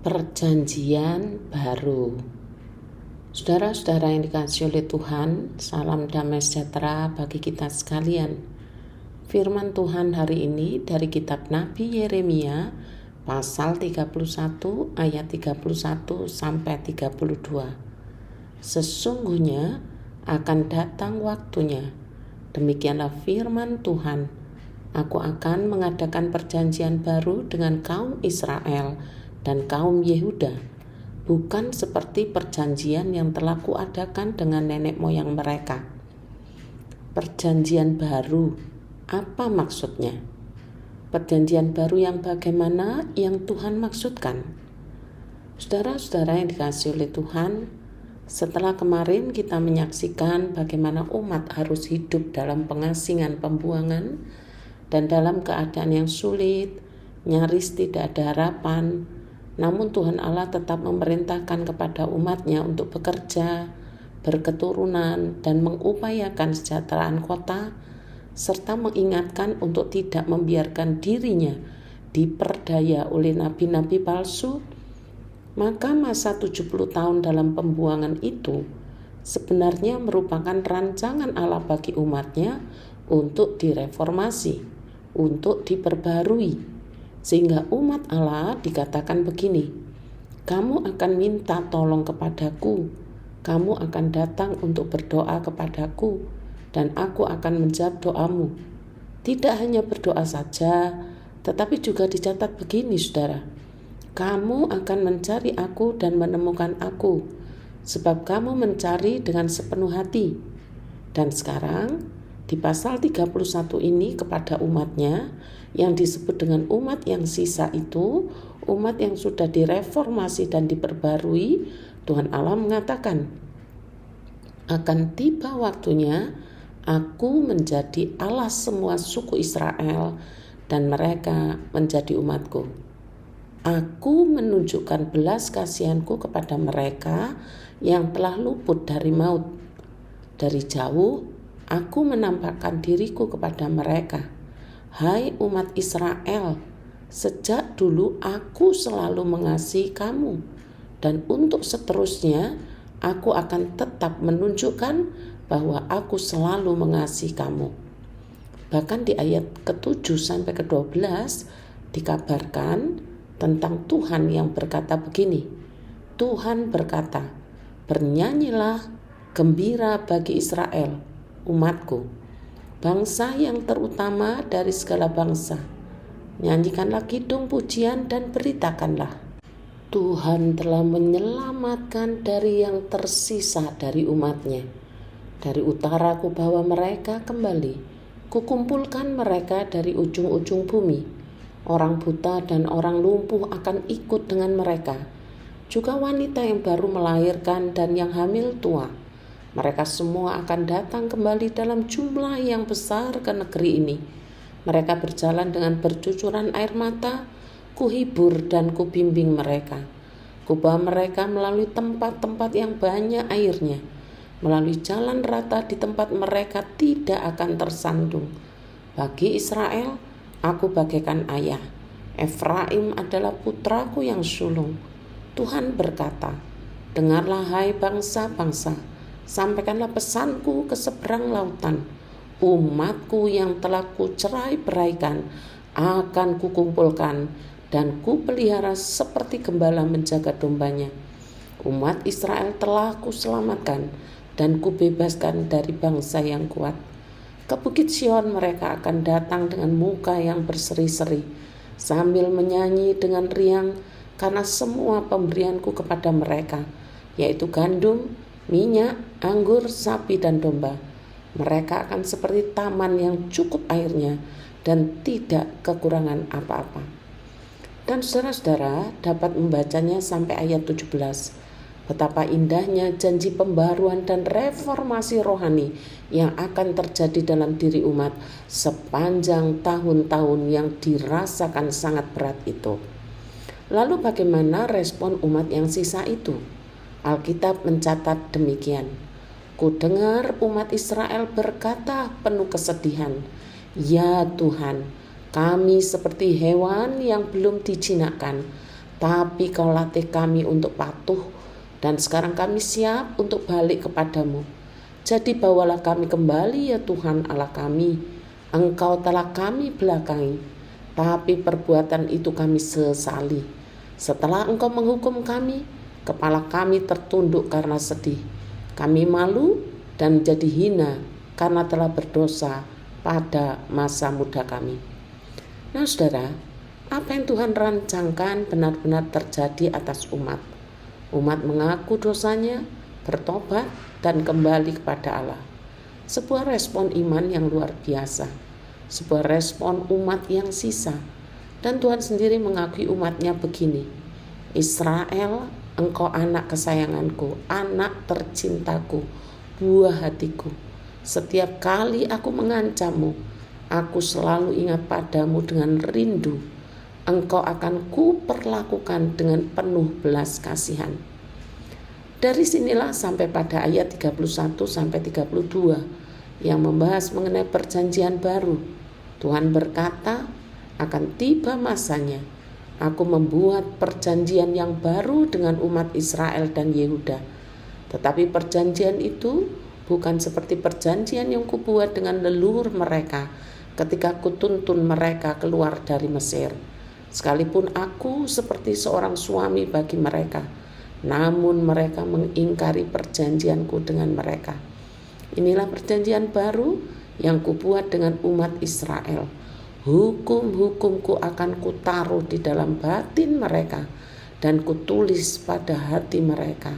Perjanjian baru. Saudara-saudara yang dikasihi oleh Tuhan, salam damai sejahtera bagi kita sekalian. Firman Tuhan hari ini dari kitab Nabi Yeremia pasal 31 ayat 31 sampai 32. Sesungguhnya akan datang waktunya, demikianlah firman Tuhan, aku akan mengadakan perjanjian baru dengan kaum Israel dan kaum Yehuda, bukan seperti perjanjian yang telah kuadakan dengan nenek moyang mereka. Perjanjian baru, apa maksudnya? Perjanjian baru yang bagaimana yang Tuhan maksudkan? Saudara-saudara yang dikasihi oleh Tuhan, setelah kemarin kita menyaksikan bagaimana umat harus hidup dalam pengasingan pembuangan dan dalam keadaan yang sulit, nyaris tidak ada harapan, namun Tuhan Allah tetap memerintahkan kepada umatnya untuk bekerja, berketurunan, dan mengupayakan kesejahteraan kota, serta mengingatkan untuk tidak membiarkan dirinya diperdaya oleh nabi-nabi palsu. Maka masa 70 tahun dalam pembuangan itu sebenarnya merupakan rancangan Allah bagi umatnya untuk direformasi, untuk diperbarui. Sehingga umat Allah dikatakan begini, kamu akan minta tolong kepadaku, kamu akan datang untuk berdoa kepadaku, dan aku akan menjawab doamu. Tidak hanya berdoa saja, tetapi juga dicatat begini saudara, kamu akan mencari aku dan menemukan aku, sebab kamu mencari dengan sepenuh hati. Dan sekarang di pasal 31 ini kepada umatnya yang disebut dengan umat yang sisa itu, umat yang sudah direformasi dan diperbarui, Tuhan Allah mengatakan, akan tiba waktunya aku menjadi Allah semua suku Israel dan mereka menjadi umatku. Aku menunjukkan belas kasihanku kepada mereka yang telah luput dari maut. Dari jauh aku menampakkan diriku kepada mereka. Hai umat Israel, sejak dulu aku selalu mengasihi kamu, dan untuk seterusnya aku akan tetap menunjukkan bahwa aku selalu mengasihi kamu. Bahkan di ayat ke-7 sampai ke-12 dikabarkan tentang Tuhan yang berkata begini, Tuhan berkata, bernyanyilah gembira bagi Israel, umatku, bangsa yang terutama dari segala bangsa. Nyanyikanlah kidung pujian dan beritakanlah, Tuhan telah menyelamatkan dari yang tersisa dari umatnya. Dari utara ku bawa mereka kembali, kukumpulkan mereka dari ujung-ujung bumi. Orang buta dan orang lumpuh akan ikut dengan mereka, juga wanita yang baru melahirkan dan yang hamil tua. Mereka semua akan datang kembali dalam jumlah yang besar ke negeri ini. Mereka berjalan dengan bercucuran air mata, kuhibur dan kubimbing mereka. Kubawa mereka melalui tempat-tempat yang banyak airnya, melalui jalan rata di tempat mereka tidak akan tersandung. Bagi Israel, aku bagaikan ayah. Efraim adalah putraku yang sulung. Tuhan berkata, dengarlah hai bangsa-bangsa, sampaikanlah pesanku ke seberang lautan. Umatku yang telah kucerai beraikan akan kukumpulkan dan kupelihara seperti gembala menjaga dombanya. Umat Israel telah kuselamatkan dan kubebaskan dari bangsa yang kuat. Ke Bukit Sion mereka akan datang dengan muka yang berseri-seri, sambil menyanyi dengan riang karena semua pemberianku kepada mereka, yaitu gandum, minyak, anggur, sapi, dan domba. Mereka akan seperti taman yang cukup airnya dan tidak kekurangan apa-apa. Dan saudara-saudara dapat membacanya sampai ayat 17. Betapa indahnya janji pembaruan dan reformasi rohani yang akan terjadi dalam diri umat sepanjang tahun-tahun yang dirasakan sangat berat itu. Lalu bagaimana respon umat yang sisa itu? Alkitab mencatat demikian. Kudengar umat Israel berkata penuh kesedihan, ya Tuhan, kami seperti hewan yang belum dijinakkan, tapi Kau latih kami untuk patuh, dan sekarang kami siap untuk balik kepadamu. Jadi bawalah kami kembali ya Tuhan Allah kami. Engkau telah kami belakangi, tapi perbuatan itu kami sesali. Setelah Engkau menghukum kami, kepala kami tertunduk karena sedih. Kami malu dan menjadi hina karena telah berdosa pada masa muda kami. Nah saudara, apa yang Tuhan rancangkan benar-benar terjadi atas umat. Umat mengaku dosanya, bertobat, dan kembali kepada Allah. Sebuah respon iman yang luar biasa. Sebuah respon umat yang sisa. Dan Tuhan sendiri mengakui umatnya begini. Israel, engkau anak kesayanganku, anak tercintaku, buah hatiku. Setiap kali aku mengancammu, aku selalu ingat padamu dengan rindu. Engkau akan kuperlakukan dengan penuh belas kasihan. Dari sinilah sampai pada ayat 31 sampai 32 yang membahas mengenai perjanjian baru. Tuhan berkata, akan tiba masanya aku membuat perjanjian yang baru dengan umat Israel dan Yehuda. Tetapi perjanjian itu bukan seperti perjanjian yang kubuat dengan leluhur mereka ketika kutuntun mereka keluar dari Mesir. Sekalipun aku seperti seorang suami bagi mereka, namun mereka mengingkari perjanjianku dengan mereka. Inilah perjanjian baru yang kubuat dengan umat Israel. Hukum-hukumku akan kutaruh di dalam batin mereka dan kutulis pada hati mereka.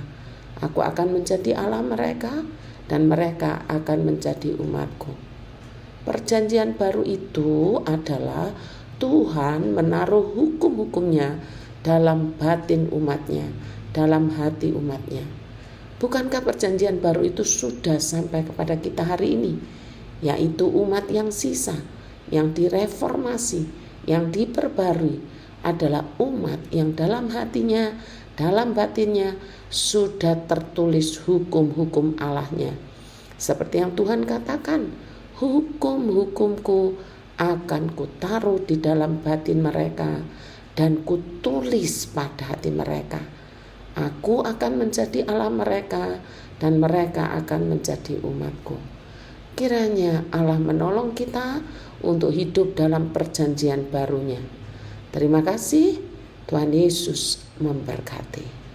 Aku akan menjadi Allah mereka dan mereka akan menjadi umatku. Perjanjian baru itu adalah Tuhan menaruh hukum-hukumnya dalam batin umatnya, dalam hati umatnya. Bukankah perjanjian baru itu sudah sampai kepada kita hari ini, yaitu umat yang sisa, yang direformasi, yang diperbarui adalah umat yang dalam hatinya, dalam batinnya sudah tertulis hukum-hukum Allahnya. Seperti yang Tuhan katakan, hukum-hukumku akan kutaruh di dalam batin mereka dan kutulis pada hati mereka. Aku akan menjadi Allah mereka dan mereka akan menjadi umatku. Kiranya Allah menolong kita untuk hidup dalam perjanjian barunya. Terima kasih, Tuhan Yesus memberkati.